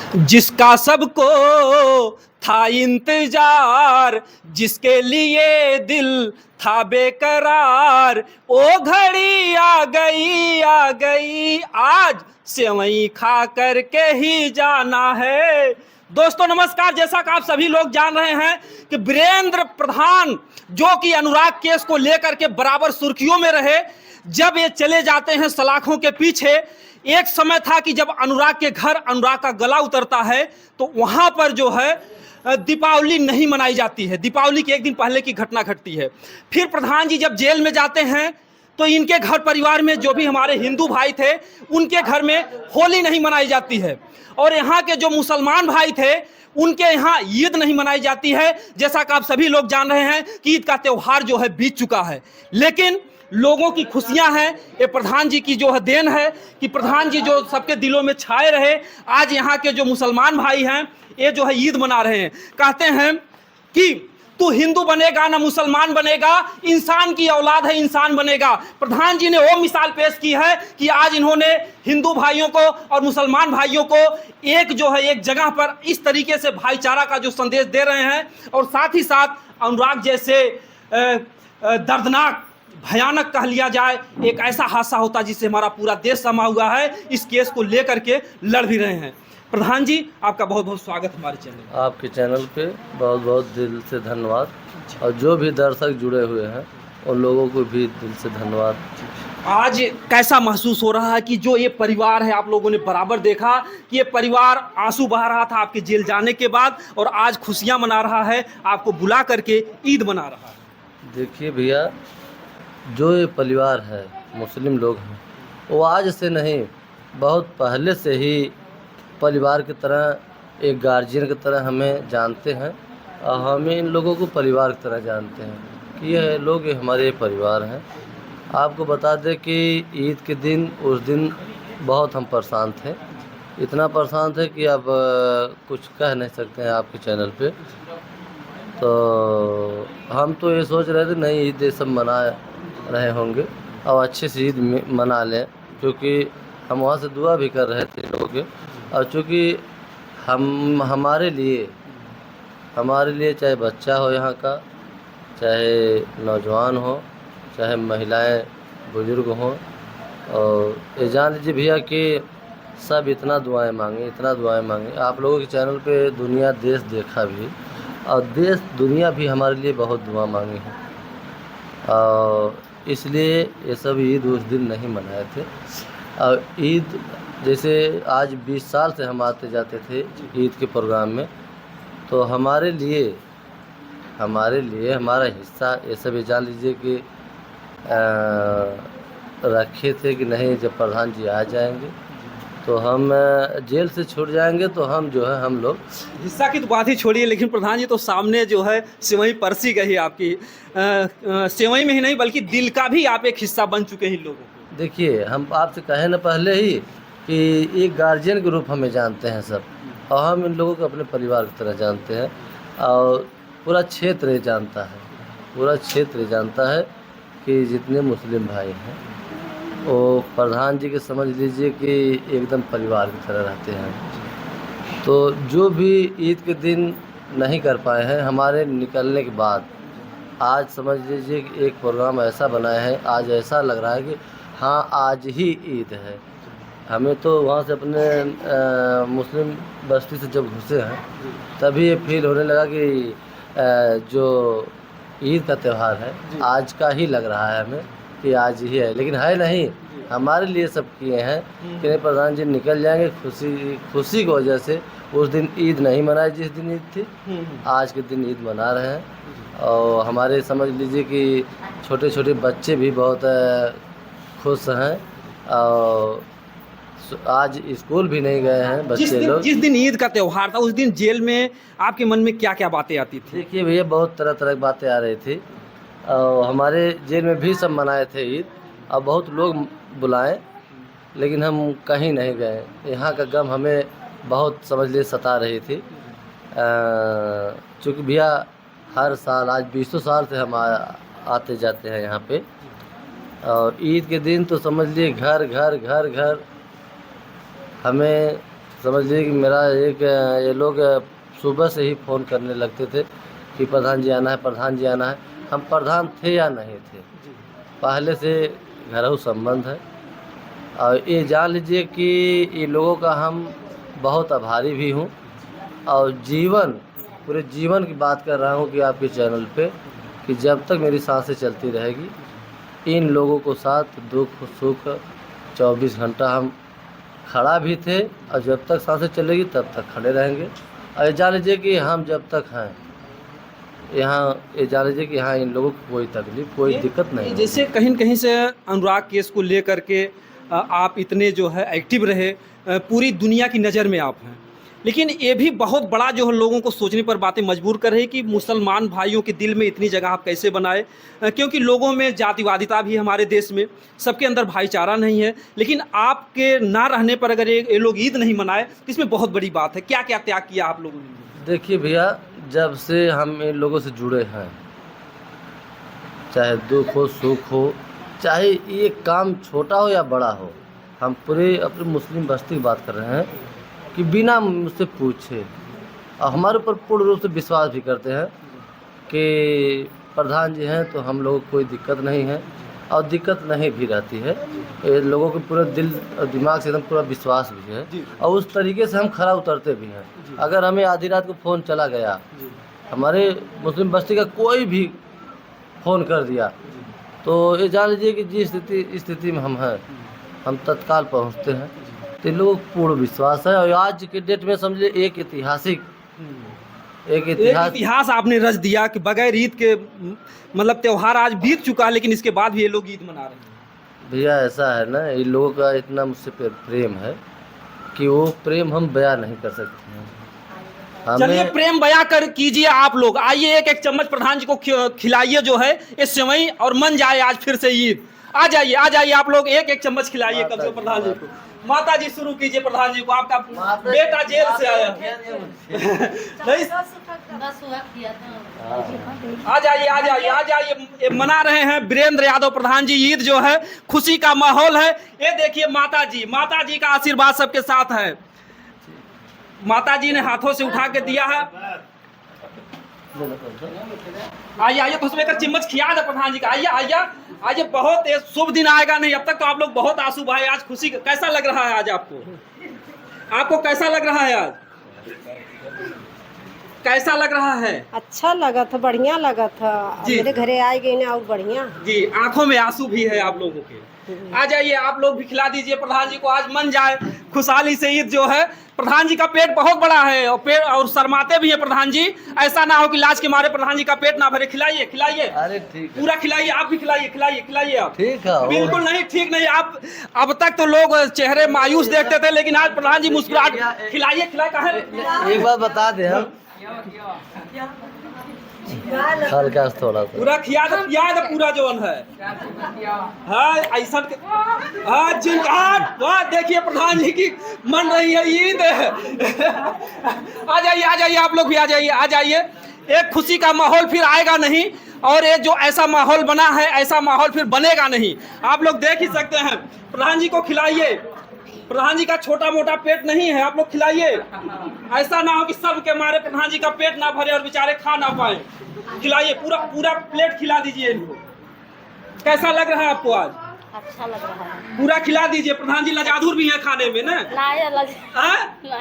जिसका सबको था इंतजार, जिसके लिए दिल था बेकरार, ओ घड़ी आ गई आज सेवई खा करके ही जाना है। दोस्तों नमस्कार। जैसा कि आप सभी लोग जान रहे हैं कि वीरेंद्र प्रधान जो कि अनुराग केस को लेकर के बराबर सुर्खियों में रहे, जब ये चले जाते हैं सलाखों के पीछे। एक समय था कि जब अनुराग के घर अनुराग का गला उतरता है तो वहां पर जो है दीपावली नहीं मनाई जाती है, दीपावली के एक दिन पहले की घटना घटती है। फिर प्रधान जी जब जेल में जाते हैं तो इनके घर परिवार में जो भी हमारे हिंदू भाई थे उनके घर में होली नहीं मनाई जाती है, और यहाँ के जो मुसलमान भाई थे उनके यहाँ ईद नहीं मनाई जाती है। जैसा कि आप सभी लोग जान रहे हैं कि ईद का त्यौहार जो है बीत चुका है, लेकिन लोगों की खुशियां हैं। ये प्रधान जी की जो है देन है कि प्रधान जी जो सबके दिलों में छाए रहे। आज यहाँ के जो मुसलमान भाई हैं ये जो है ईद मना रहे हैं। कहते हैं कि तू हिंदू बनेगा ना मुसलमान बनेगा, इंसान की औलाद है इंसान बनेगा। प्रधान जी ने वो मिसाल पेश की है कि आज इन्होंने हिंदू भाइयों को और मुसलमान भाइयों को एक जो है एक जगह पर इस तरीके से भाईचारा का जो संदेश दे रहे हैं, और साथ ही साथ अनुराग जैसे दर्दनाक भयानक कह लिया जाए एक ऐसा हादसा होता जिससे हमारा पूरा देश समा हुआ है, इस केस को लेकर के लड़ भी रहे हैं। प्रधान जी आपका बहुत बहुत स्वागत हमारे चैनल में। आपके चैनल पे बहुत बहुत दिल से धन्यवाद, और जो भी दर्शक जुड़े हुए हैं उन लोगों को भी दिल से धन्यवाद। आज कैसा महसूस हो रहा है कि जो ये परिवार है, आप लोगों ने बराबर देखा कि ये परिवार आंसू बहा रहा था आपके जेल जाने के बाद, और आज खुशियां मना रहा है, आपको बुला करके ईद मना रहा है। देखिए भैया, जो ये परिवार है मुस्लिम लोग हैं, वो आज से नहीं बहुत पहले से ही परिवार की तरह, एक गार्जियन की तरह हमें जानते हैं, और हमें इन लोगों को परिवार की तरह जानते हैं कि ये लोग ये हमारे परिवार हैं। आपको बता दें कि ईद के दिन, उस दिन बहुत हम परेशान थे, इतना परेशान थे कि अब कुछ कह नहीं सकते हैं आपके चैनल पे। तो हम तो ये सोच रहे थे नहीं ईद ये सब मना रहे होंगे और अच्छे से ईद मना लें, क्योंकि हम वहाँ से दुआ भी कर रहे थे लोगों के। और चूँकि हमारे लिए चाहे बच्चा हो यहाँ का, चाहे नौजवान हो, चाहे महिलाएं बुजुर्ग हों, और ये जान लीजिए भैया कि सब इतना दुआएं मांगे। आप लोगों के चैनल पे दुनिया देश देखा भी, और देश दुनिया भी हमारे लिए बहुत दुआ मांगी है, और इसलिए ये सब ईद उस दिन नहीं मनाए थे। और ईद जैसे आज 20 साल से हम आते जाते थे ईद के प्रोग्राम में, तो हमारे लिए हमारा हिस्सा ये सब ये जान लीजिए कि रखे थे कि नहीं जब प्रधान जी आ जाएंगे तो हम जेल से छूट जाएंगे, तो हम जो है हम लोग हिस्सा की तो बात ही छोड़िए, लेकिन प्रधान जी तो सामने जो है सेवई परसी गई आपकी, सेवई में ही नहीं बल्कि दिल का भी आप एक हिस्सा बन चुके हैं लोगों को। देखिए, हम आपसे कहे न पहले ही कि एक गार्जियन के रूप हमें जानते हैं सब, और हम इन लोगों को अपने परिवार की तरह जानते हैं, और पूरा क्षेत्र ये जानता है कि जितने मुस्लिम भाई हैं वो प्रधान जी के समझ लीजिए कि एकदम परिवार की तरह रहते हैं। तो जो भी ईद के दिन नहीं कर पाए हैं, हमारे निकलने के बाद आज समझ लीजिए कि एक प्रोग्राम ऐसा बनाया है, आज ऐसा लग रहा है कि हाँ आज ही ईद है। हमें तो वहाँ से अपने मुस्लिम बस्ती से जब घुसे हैं तभी ये फील होने लगा कि जो ईद का त्यौहार है आज का ही लग रहा है हमें कि आज ही है, लेकिन है नहीं। हमारे लिए सब किए हैं कि नहीं प्रधान जी निकल जाएंगे, खुशी की वजह से उस दिन ईद नहीं मनाई जिस दिन ईद थी, आज के दिन ईद मना रहे हैं। और हमारे समझ लीजिए कि छोटे छोटे बच्चे भी बहुत खुश हैं, और आज स्कूल भी नहीं गए हैं बच्चे लोग। जिस दिन ईद का त्यौहार था उस दिन जेल में आपके मन में क्या क्या बातें आती थी? देखिए भैया, बहुत तरह तरह की बातें आ रही थी, और हमारे जेल में भी सब मनाए थे ईद, और बहुत लोग बुलाए, लेकिन हम कहीं नहीं गए। यहाँ का गम हमें बहुत समझ लिए सता रही थी, चूँकि भैया हर साल आज 20 साल से हम आते जाते हैं यहाँ पे, और ईद के दिन तो समझ लिए घर घर हमें समझ लीजिए कि मेरा एक ये लोग सुबह से ही फ़ोन करने लगते थे कि प्रधान जी आना है, प्रधान जी आना है। हम प्रधान थे या नहीं थे, पहले से घरेलू संबंध है। और ये जान लीजिए कि इन लोगों का हम बहुत आभारी भी हूँ। और पूरे जीवन की बात कर रहा हूँ कि आपके चैनल पे कि जब तक मेरी सांसें चलती रहेगी, इन लोगों को साथ दुख सुख 24 घंटा हम खड़ा भी थे, और जब तक सांसें चलेगी तब तक खड़े रहेंगे। और ये जान लीजिए कि हम जब तक हैं यहाँ, ये जान लीजिए कि यहाँ इन लोगों को कोई तकलीफ, कोई दिक्कत नहीं होगी। जैसे कहीं न कहीं से अनुराग केस को लेकर के आप इतने जो है एक्टिव रहे, पूरी दुनिया की नज़र में आप हैं, लेकिन ये भी बहुत बड़ा जो है लोगों को सोचने पर बातें मजबूर कर रही है कि मुसलमान भाइयों के दिल में इतनी जगह आप कैसे बनाए, क्योंकि लोगों में जातिवादिता भी है हमारे देश में, सबके अंदर भाईचारा नहीं है। लेकिन आपके ना रहने पर अगर ये लोग ईद नहीं मनाए तो इसमें बहुत बड़ी बात है। क्या क्या त्याग किया आप लोगों ने? देखिए भैया, जब से हम इन लोगों से जुड़े हैं, चाहे दुख हो सुख हो, चाहे ये काम छोटा हो या बड़ा हो, हम पूरे अपनी मुस्लिम बस्ती की बात कर रहे हैं कि बिना मुझसे पूछे और हमारे ऊपर पूर्ण रूप से विश्वास भी करते हैं कि प्रधान जी हैं तो हम लोगों को कोई दिक्कत नहीं है, और दिक्कत नहीं भी रहती है। ये लोगों के पूरे दिल और दिमाग से एकदम पूरा विश्वास भी है, और उस तरीके से हम खरा उतरते भी हैं। अगर हमें आधी रात को फ़ोन चला गया, हमारे मुस्लिम बस्ती का कोई भी फ़ोन कर दिया, तो ये जान लीजिए कि जिस स्थिति में हम हैं, हम तत्काल पहुंचते हैं। तो इन लोगों को पूर्ण विश्वास है। और आज के डेट में समझिए एक इतिहास आपने रच दिया कि बगैर ईद के मतलब त्यौहार आज बीत चुका है, लेकिन इसके बाद भी ये लोग ईद मना रहे हैं। भैया ऐसा है ना, इन लोगों का इतना मुझसे प्रेम है कि वो प्रेम हम बयां नहीं कर सकते हैं। चलिए प्रेम बयां कर कीजिए आप लोग। आइए एक एक चम्मच प्रधान जी को खिलाइए जो है ये सेवई, और मन जाए आज फिर से ईद। आ जाइए आप लोग, एक एक चम्मच खिलाइए कम से प्रधान जी को। माता जी शुरू कीजिए प्रधान जी को, आपका बेटा जेल से आया नहीं। आ जाइए, ये मना रहे हैं वीरेंद्र यादव प्रधान जी ईद जो है, खुशी का माहौल है। ये देखिए माता जी का आशीर्वाद सबके साथ है। माता जी ने हाथों से उठा के दिया है। आइए तो उसमें एक चम्मच खिया दे प्रधान जी का। आइए बहुत शुभ दिन आएगा नहीं, अब तक तो आप लोग बहुत आंसू बहाए। आज खुशी कैसा लग रहा है? आज आपको कैसा लग रहा है? आज कैसा लग रहा है? अच्छा लगा था, बढ़िया लगा था। मेरे घरे आए गए ना, और बढ़िया जी। आंखों में आंसू भी है आप लोगों के। आ जाइए आप लोग भी खिला दीजिए प्रधान जी को, आज मन जाए खुशहाली से। ईद जो है, प्रधान जी का पेट बहुत बड़ा है और शर्माते भी है प्रधान जी। ऐसा ना हो कि लाज के मारे प्रधान जी का पेट ना भरे। खिलाइए। अरे ठीक है, पूरा खिलाइए, आप भी खिलाइए आप। ठीक है, बिल्कुल नहीं ठीक नहीं। आप अब तक तो लोग चेहरे मायूस देखते थे, लेकिन आज प्रधान जी मुस्कुराहट। खिलाइए एक बात बता दे, हम हल्का थोड़ा सा पूरा खिया दे पूरा जवन है। हाँ ऐसा वाह, देखिए प्रधान जी की मन रही है ईद। आ जाइए आप लोग भी आ जाइए। एक खुशी का माहौल फिर आएगा नहीं, और ये जो ऐसा माहौल बना है, ऐसा माहौल फिर बनेगा नहीं। आप लोग देख ही सकते हैं। प्रधान जी को खिलाइए। प्रधान जी का छोटा मोटा पेट नहीं है, आप लोग खिलाइए। ऐसा ना हो कि सब के मारे प्रधान जी का पेट ना भरे और बेचारे खा ना पाए। खिलाइए, पूरा प्लेट खिला दीजिए इनको। कैसा लग रहा है आपको आज? अच्छा लग रहा है। पूरा खिला दीजिए। प्रधान जी लजादुर भी है खाने में ना?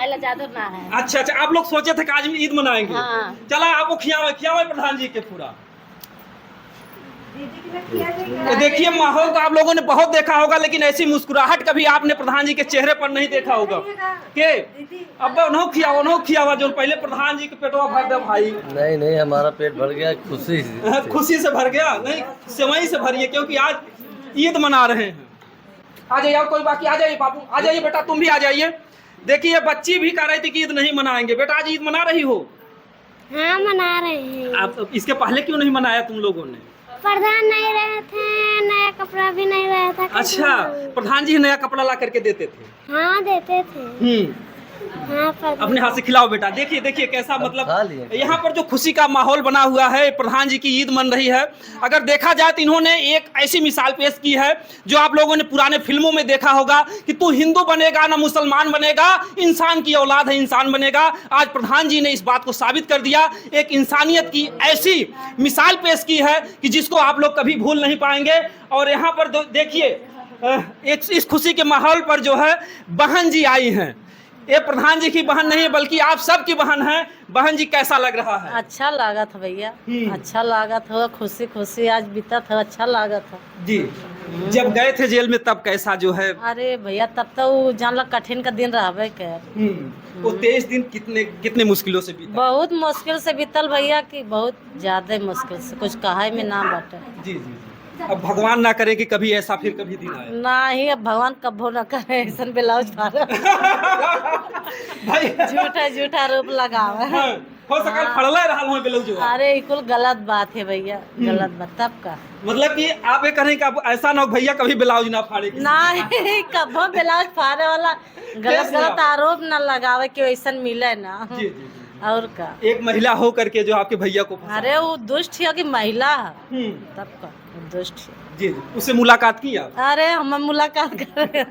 लजादुर ना है। अच्छा, आप लोग सोचे थे कि आज ईद मनाएंगे। हाँ। चला आपको खियावे प्रधान जी के पूरा। देखिए माहौल तो आप लोगों ने बहुत देखा होगा, लेकिन ऐसी मुस्कुराहट कभी आपने प्रधान जी के चेहरे पर नहीं देखा होगा। के अब उन्हों खियावा जो पहले प्रधान जी के पेटवा भर दे भाई। नहीं, हमारा पेट भर गया खुशी से भर गया। नहीं, सेवई से भरिए, क्योंकि आज ईद मना रहे हैं। आ जाइए, कोई बाकी आ जाइए बाबू, आ जाइए बेटा, तुम भी आ जाइए। देखिए बच्ची भी कह रही थी कि ईद नहीं मनाएंगे। बेटा आज ईद मना रही हो? हाँ मना रहे हैं। आप इसके पहले क्यों नहीं मनाया तुम लोगों ने? प्रधान नहीं रहे थे, नया कपड़ा भी नहीं रहा था। अच्छा, प्रधान जी नया कपड़ा ला करके देते थे? हाँ देते थे। अपने हाथ से खिलाओ बेटा। देखिए देखिए कैसा खा मतलब लिए। यहाँ पर जो खुशी का माहौल बना हुआ है, प्रधान जी की ईद मन रही है। अगर देखा जाए तो इन्होंने एक ऐसी मिसाल पेश की है जो आप लोगों ने पुराने फिल्मों में देखा होगा कि तू हिंदू बनेगा ना मुसलमान बनेगा, इंसान की औलाद है इंसान बनेगा। आज प्रधान जी ने इस बात को साबित कर दिया, एक इंसानियत की ऐसी मिसाल पेश की है कि जिसको आप लोग कभी भूल नहीं पाएंगे। और यहाँ पर देखिए एक इस खुशी के माहौल पर जो है बहन जी आई हैं। ये प्रधान जी की बहन नहीं है बल्कि आप सबकी बहन है। बहन जी कैसा लग रहा है? अच्छा लगा था भैया, अच्छा लगा था, खुशी खुशी आज बीता था, अच्छा लगा था जी। जब गए थे जेल में तब कैसा जो है? अरे भैया तब तो वो जानला कठिन का दिन रहबे के। वो 23 दिन कितने मुश्किलों से बीता? बहुत मुश्किल से बीतल भैया, कि बहुत ज्यादा मुश्किल से, कुछ कहा में ना बाटे। जी जी जी। अब भगवान ना करे कि कभी ऐसा फिर कभी दिन आए। नहीं, अब भगवान कभो न करे ऐसा ब्लाउज फाड़ भाई झूठा झूठा रूप लगावे। हाँ, हो सका फड़ला रहा हूं ब्लाउज। अरे कुल गलत बात है भैया, गलत बात तब का। मतलब कि आप ये कहें कि अब ऐसा ना हो भैया कभी ब्लाउज ना फाड़े। नहीं कभो ब्लाउज फाड़े वाला गलत गलत आरोप न लगावे कि वैसा मिले ना। जी जी जी। और का एक महिला हो करके जो आपके भैया को फंसा। अरे वो दुष्ट है कि महिला है तब का, वो दुष्ट है। जी जी। उससे मुलाकात की आप? अरे हम मुलाकात कर अरे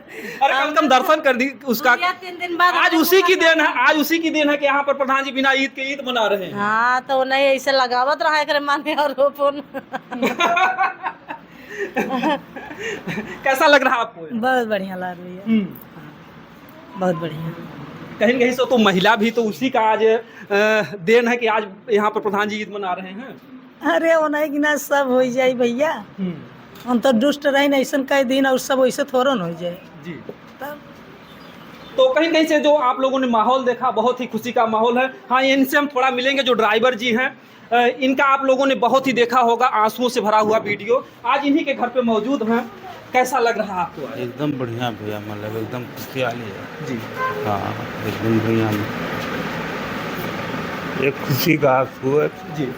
कम से कम दर्शन कर दी उसका। 3 दिन बाद आज उसी की देन है, आज उसी की देन है कि यहाँ पर प्रधान जी बिना ईद के ईद मना रहे हैं। हाँ तो नहीं ऐसे लगावत रहा करे माने आरोप। कैसा लग रहा आपको? बहुत बढ़िया लग रही है, बहुत बढ़िया। कहीं कहीं से तो महिला भी तो उसी का आज देन है कि आज यहाँ पर प्रधान जी ईद मना रहे हैं। अरे वो नहीं कि ना सब हो जाए भैया, हम तो दुष्ट रही ना ऐसा कई दिन और सब वैसे थोड़न हो जाए जी। तब। तो कहीं कहीं से जो आप लोगों ने माहौल देखा बहुत ही खुशी का माहौल है। हाँ इनसे हम थोड़ा मिलेंगे, जो ड्राइवर जी हैं इनका आप लोगों ने बहुत ही देखा होगा आंसुओं से भरा हुआ वीडियो। आज इन्हीं के घर पे मौजूद हैं। कैसा लग रहा है आपको? एकदम बढ़िया भैया, मतलब एकदम खुशहाली है जी। हाँ एकदम बढ़िया, एक खुशी का आंसू है जी।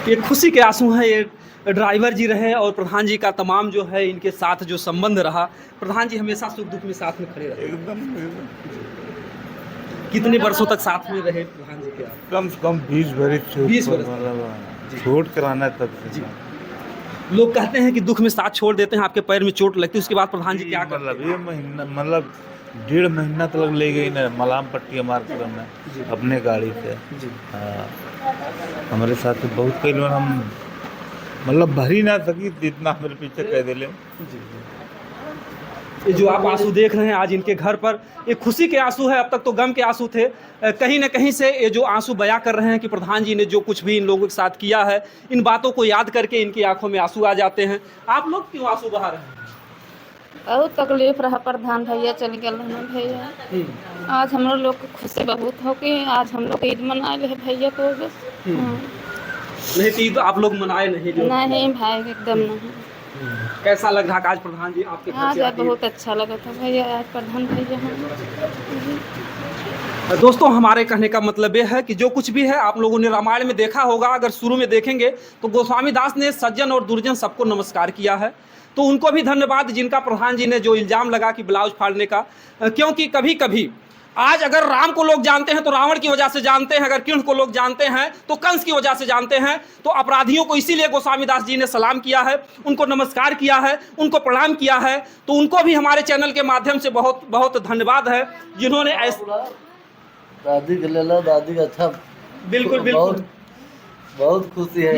ये खुशी के आंसू हैं। ये ड्राइवर जी रहे और प्रधान जी का तमाम जो है इनके साथ जो संबंध रहा। प्रधान जी हमेशा सुख दुख में साथ में खड़े रहे। एकदम कितने वर्षों तक साथ में रहे प्रधान जी के? कम से कम 20 बरस 20 बरस। मतलब छोड़ कराना तब से। लोग कहते हैं कि दुख में साथ छोड़ देते हैं, आपके पैर में चोट लगती है, उसके बाद प्रधान जी क्या करते हैं? मतलब ये महीना, मतलब 1.5 महीना तक ले गई ना मलाम पट्टी मार कर मैं अपने गाड़ी से। जी। हाँ हमारे साथ तो बहुत कई लोग, हम मतलब भर ही ना सकी जितना मेरे पीछे कह दिले। ये जो आप आंसू देख रहे हैं आज इनके घर पर, ये खुशी के आंसू है। अब तक तो गम के आंसू थे। कहीं ना कहीं से ये जो आंसू बयां कर रहे हैं कि प्रधान जी ने जो कुछ भी इन लोगों के साथ किया है, इन बातों को याद करके इनकी आंखों में आंसू आ जाते हैं। आप लोग क्यों आंसू बहा रहे हैं? बहुत तकलीफ रहा प्रधान भैया चल गए भैया। आज हम लोग को खुशी बहुत हो कि आज हम लोग ईद मनाए है भैया को बस। नहीं तो ईद आप लोग मनाए नहीं? जो नहीं भाई एकदम नहीं। कैसा लग रहा आज प्रधान जी आपके घर आज से आके? बहुत अच्छा लगा था भैया, आज प्रधान भैया हम। दोस्तों हमारे कहने का मतलब ये है कि जो कुछ भी है आप लोगों ने रामायण में देखा होगा। अगर शुरू में देखेंगे तो गोस्वामी दास ने सज्जन और दुर्जन सबको नमस्कार किया है, तो उनको भी धन्यवाद जिनका प्रधान जी ने जो इल्ज़ाम लगा कि ब्लाउज फाड़ने का। क्योंकि कभी कभी आज अगर राम को लोग जानते हैं तो रावण की वजह से जानते हैं, अगर कृष्ण को लोग जानते हैं तो कंस की वजह से जानते हैं। तो अपराधियों को इसीलिए गोस्वामी दास जी ने सलाम किया है, उनको नमस्कार किया है, उनको प्रणाम किया है। तो उनको भी हमारे चैनल के माध्यम से बहुत बहुत धन्यवाद है जिन्होंने दादी के ले लो, दादी का अच्छा। बिल्कुल बिल्कुल बहुत खुशी है।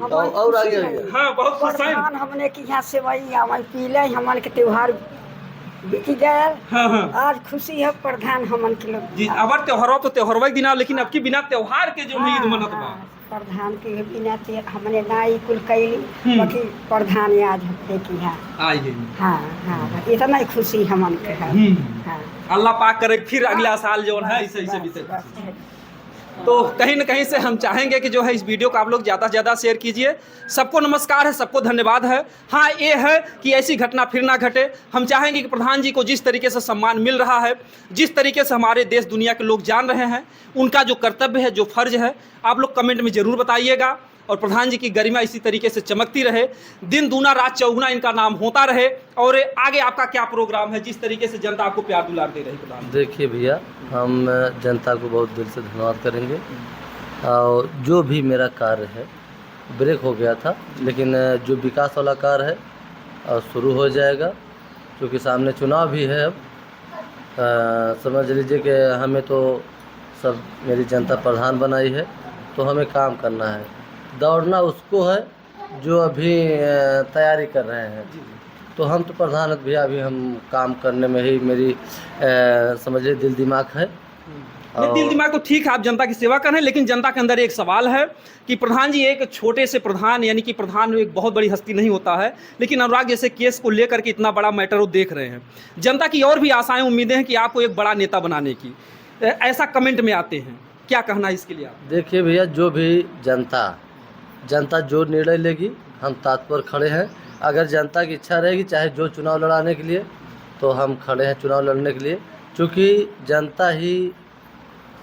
और आगे हाँ बहुत खुश है। प्रधान हमने की यहाँ से वही आवाज पीले हमन के त्योहार बीत गए। हाँ हाँ आज खुशी है प्रधान हमन के लोग जी। अब त्योहारों तो त्योहार दिन आ, लेकिन अब की बिना त्योहार के जो ईद मनत बा प्रधान के बिना हमने ना ही कुल कैली, बाकी प्रधान आज हमने की है। आई है। हाँ हाँ इतना ही खुशी हमन के है। हाँ अल्लाह पाक करे फिर अगला साल जो है ऐसे ऐसे बीते। तो कहीं न कहीं से हम चाहेंगे कि जो है इस वीडियो को आप लोग ज़्यादा से ज़्यादा शेयर कीजिए। सबको नमस्कार है, सबको धन्यवाद है। हाँ ये है कि ऐसी घटना फिर ना घटे। हम चाहेंगे कि प्रधान जी को जिस तरीके से सम्मान मिल रहा है, जिस तरीके से हमारे देश दुनिया के लोग जान रहे हैं, उनका जो कर्तव्य है, जो फ़र्ज़ है, आप लोग कमेंट में ज़रूर बताइएगा। और प्रधान जी की गरिमा इसी तरीके से चमकती रहे, दिन दूना रात चौगुना इनका नाम होता रहे। और आगे आपका क्या प्रोग्राम है, जिस तरीके से जनता आपको प्यार दुलार दे रही प्रधान? देखिए भैया, हम जनता को बहुत दिल से धन्यवाद करेंगे। और जो भी मेरा कार्य है ब्रेक हो गया था, लेकिन जो विकास वाला कार्य है और शुरू हो जाएगा, क्योंकि सामने चुनाव भी है। अब समझ लीजिए कि हमें तो सब मेरी जनता प्रधान बनाई है, तो हमें काम करना है। दौड़ना उसको है जो अभी तैयारी कर रहे हैं। तो हम तो प्रधान है भैया, अभी हम काम करने में ही मेरी समझ लीजिए दिल दिमाग है। नहीं, दिल दिमाग तो ठीक है, आप जनता की सेवा कर रहे हैं, लेकिन जनता के अंदर एक सवाल है कि प्रधान जी एक छोटे से प्रधान, यानी कि प्रधान एक बहुत बड़ी हस्ती नहीं होता है, लेकिन अनुराग जैसे केस को लेकर के इतना बड़ा मैटर वो देख रहे हैं। जनता की और भी आशाएं उम्मीदें हैं कि आपको एक बड़ा नेता बनाने की, ऐसा कमेंट में आते हैं, क्या कहना है इसके लिए आप? देखिए भैया, जो भी जनता जो निर्णय लेगी, हम तत्पर खड़े हैं। अगर जनता की इच्छा रहेगी, चाहे जो चुनाव लड़ाने के लिए, तो हम खड़े हैं चुनाव लड़ने के लिए। क्योंकि जनता ही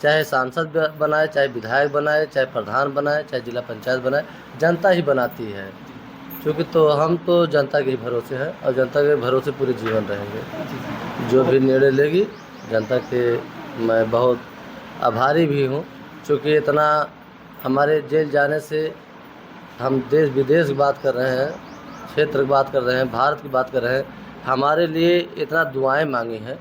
चाहे सांसद बनाए, चाहे विधायक बनाए, चाहे प्रधान बनाए, चाहे जिला पंचायत बनाए, जनता ही बनाती है। क्योंकि तो हम तो जनता के ही भरोसे हैं और जनता के भरोसे पूरे जीवन रहेंगे। जो भी निर्णय लेगी जनता के, मैं बहुत आभारी भी हूँ। क्योंकि इतना हमारे जेल जाने से हम देश विदेश की बात कर रहे हैं, क्षेत्र की बात कर रहे हैं, भारत की बात कर रहे हैं, हमारे लिए इतना दुआएं मांगी हैं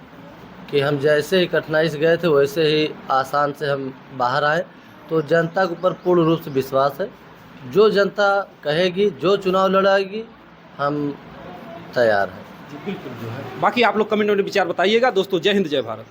कि हम जैसे ही कठिनाई से गए थे वैसे ही आसान से हम बाहर आए। तो जनता के ऊपर पूर्ण रूप से विश्वास है। जो जनता कहेगी, जो चुनाव लड़ाएगी, हम तैयार हैं। बिल्कुल। बाकी आप लोग कमेंट में विचार बताइएगा। दोस्तों, जय हिंद, जय भारत।